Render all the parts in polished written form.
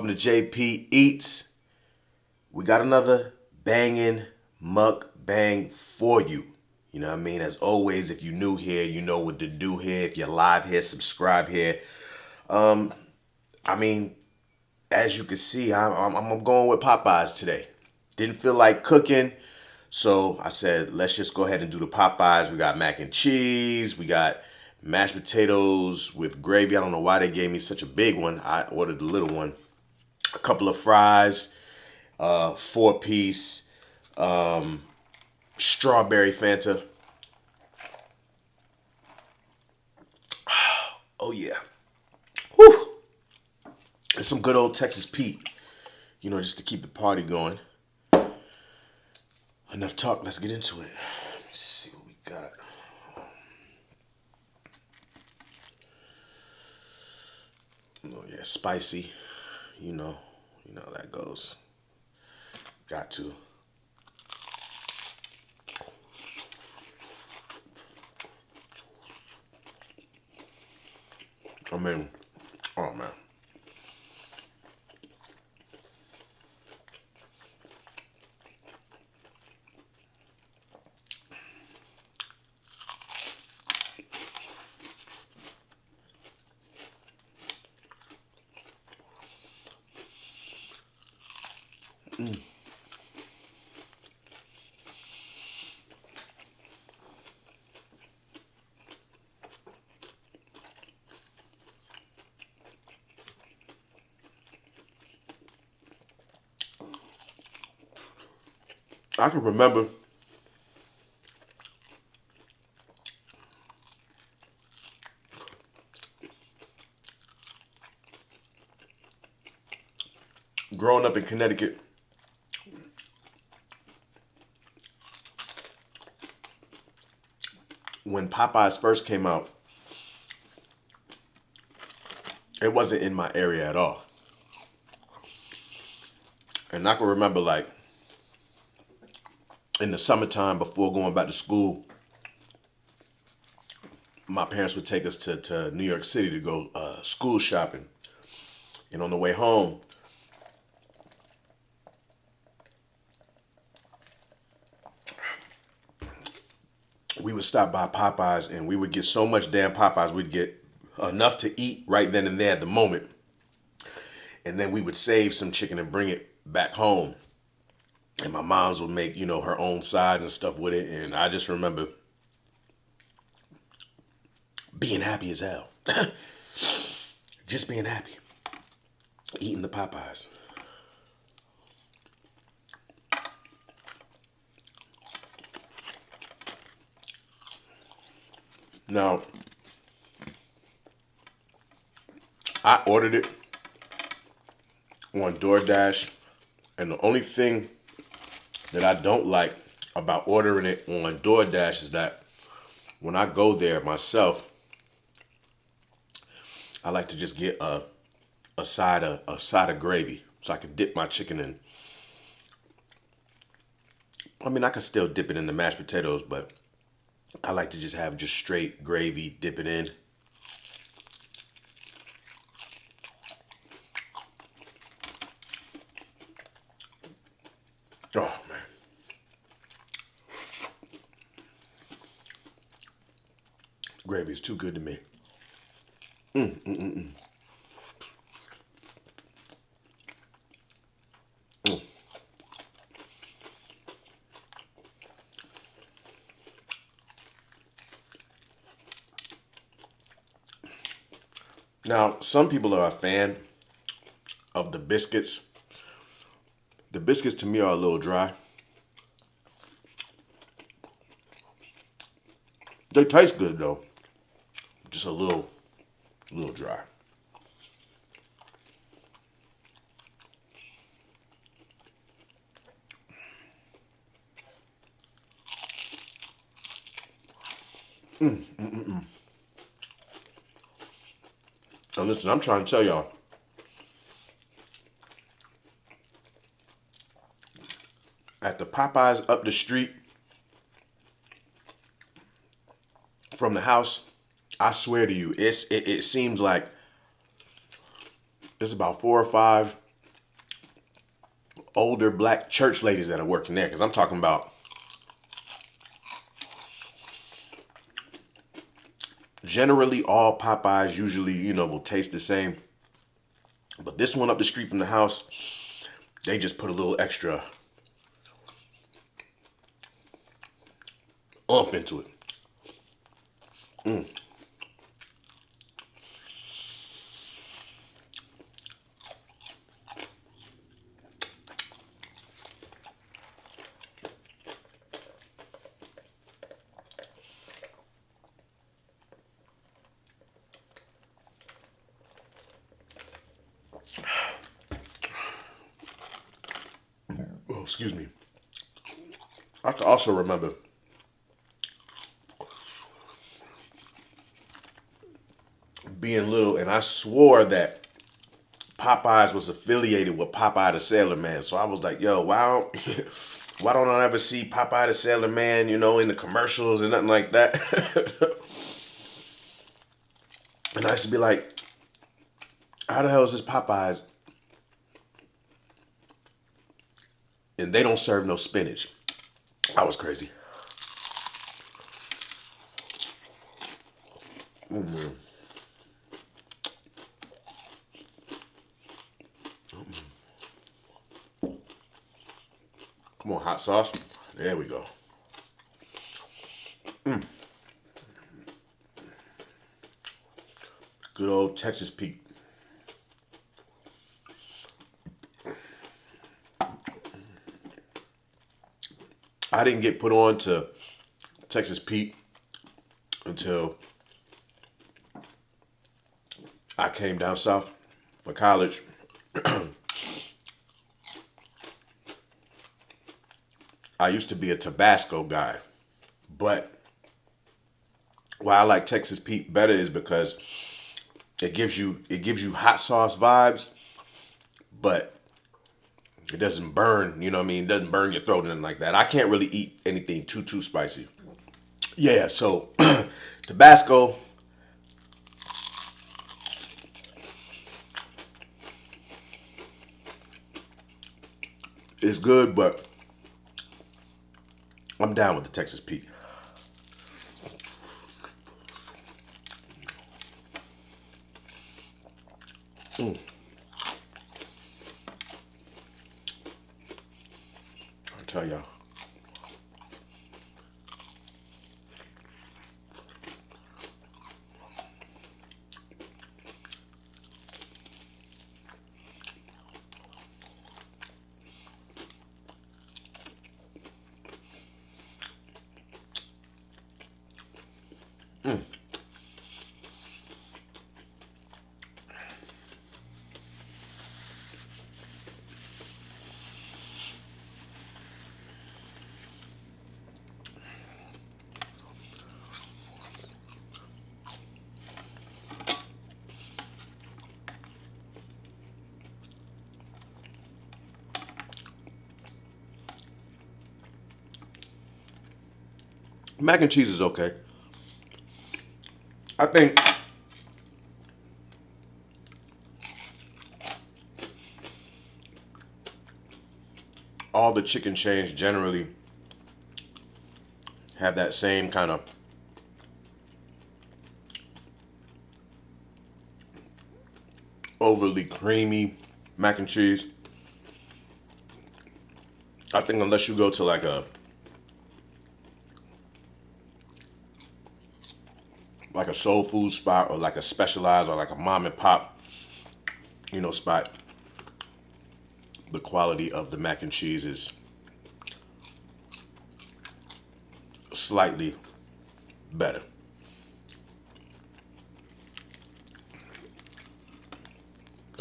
welcome to JP Eats. We got another banging mukbang for you. You know what I mean? As always, if you're new here, you know what to do here. If you're live here, subscribe here. Um, I mean, as you can see, I'm going with Popeyes today. Didn't feel like cooking, so I said, let's just go ahead and do the Popeyes. We got mac and cheese. We got mashed potatoes with gravy. I don't know why they gave me such a big one. I ordered the little one. A couple of fries, 4-piece, strawberry Fanta. Oh yeah. Whew. And some good old Texas Pete. You know, just to keep the party going. Enough talk, let's get into it. Let's see what we got. Oh yeah, spicy. You know how that goes. Got to. I mean, oh man. I can remember growing up in Connecticut. When Popeyes first came out, it wasn't in my area at all. And I can remember, like, in the summertime before going back to school, my parents would take us to New York City to go school shopping. And on the way home, we would stop by Popeyes and we would get so much damn Popeyes, we'd get enough to eat right then and there at the moment. And then we would save some chicken and bring it back home. And my mom's would make, her own sides and stuff with it. And I just remember being happy as hell. Just being happy. Eating the Popeyes. Now, I ordered it on DoorDash. And the only thing that I don't like about ordering it on DoorDash is that when I go there myself, I like to just get a side of gravy so I can dip my chicken in. I mean, I can still dip it in the mashed potatoes, but I like to just have just straight gravy, dip it in. Oh man. Gravy is too good to me. Mm. Now, some people are a fan of the biscuits. The biscuits to me are a little dry. They taste good though. Just a little dry. Now listen, I'm trying to tell y'all. At the Popeyes up the street from the house, I swear to you, it seems like there's about 4 or 5 older black church ladies that are working there, because I'm talking about generally all Popeyes usually, will taste the same. But this one up the street from the house, they just put a little extra oomph into it. Oh, excuse me. I can also remember being little, and I swore that Popeyes was affiliated with Popeye the Sailor Man. So I was like, yo, why don't I ever see Popeye the Sailor Man, in the commercials and nothing like that? And I used to be like, how the hell is this Popeyes? And they don't serve no spinach. I was crazy. Come on, hot sauce. There we go. Good old Texas Pete. I didn't get put on to Texas Pete until I came down south for college. I used to be a Tabasco guy, but why I like Texas Pete better is because it gives you hot sauce vibes, but it doesn't burn, you know what I mean? It doesn't burn your throat and anything like that. I can't really eat anything too spicy. Yeah, so Tabasco is good, but I'm down with the Texas Pete. I'll tell y'all. Mac and cheese is okay. I think all the chicken chains generally have that same kind of overly creamy mac and cheese. I think unless you go to like a soul food spot or like a specialized or like a mom and pop, spot, the quality of the mac and cheese is slightly better.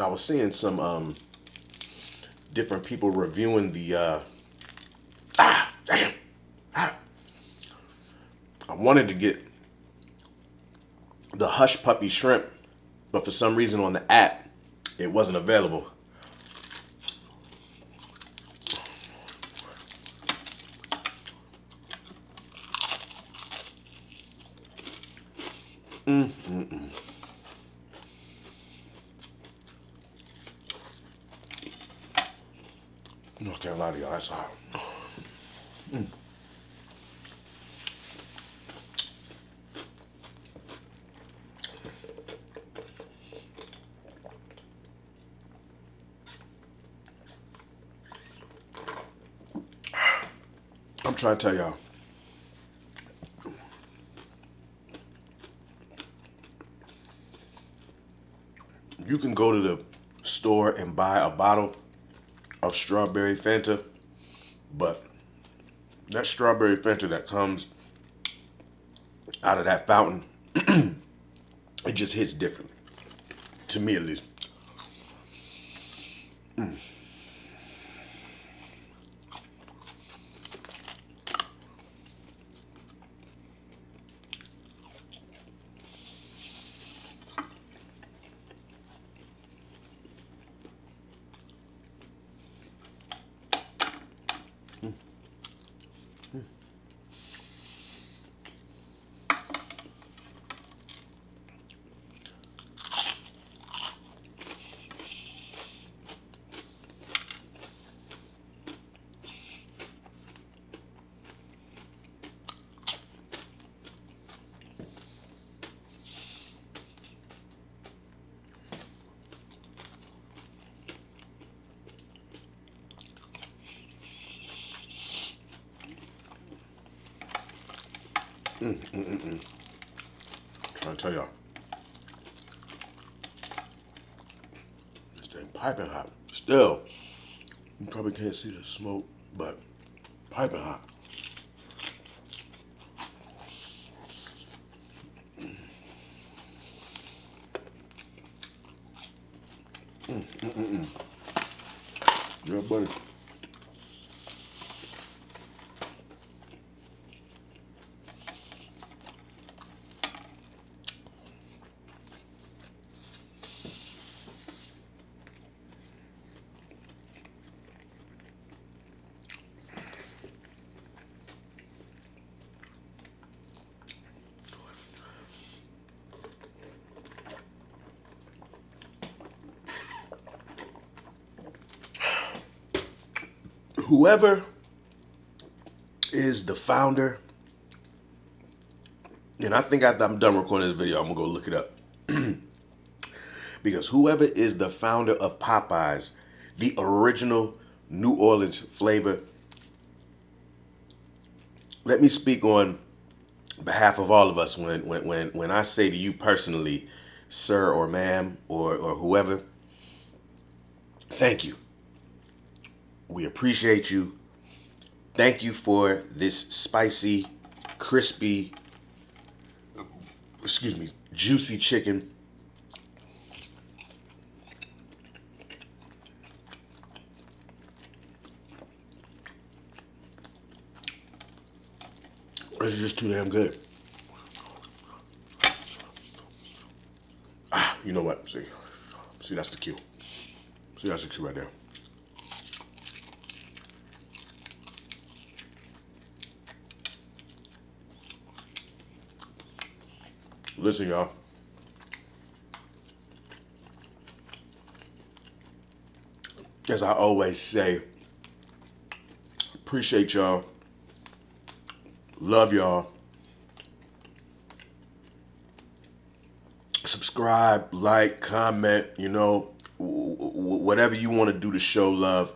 I was seeing some different people reviewing the damn. I wanted to get the Hush Puppy shrimp, but for some reason on the app it wasn't available. I can't lie to y'all, that's hot. I'm trying to tell y'all. You can go to the store and buy a bottle of strawberry Fanta, but that strawberry Fanta that comes out of that fountain, it just hits differently. To me, at least. Trying to tell y'all. This thing piping hot. Still, you probably can't see the smoke, but piping hot. Yeah, buddy. Whoever is the founder, and I think after I'm done recording this video, I'm gonna go look it up. Because whoever is the founder of Popeyes, the original New Orleans flavor, let me speak on behalf of all of us when I say to you personally, sir or ma'am or whoever, thank you. We appreciate you. Thank you for this spicy, crispy, juicy chicken. It's just too damn good. You know what? See, that's the cue. See, that's the cue right there. Listen, y'all. As I always say, appreciate y'all. Love y'all. Subscribe, like, comment, whatever you want to do to show love,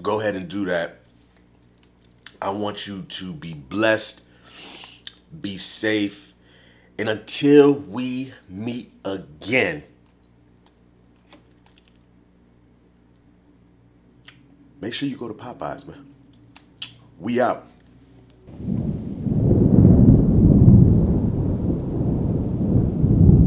go ahead and do that. I want you to be blessed, be safe, and until we meet again, make sure you go to Popeyes, man. We out.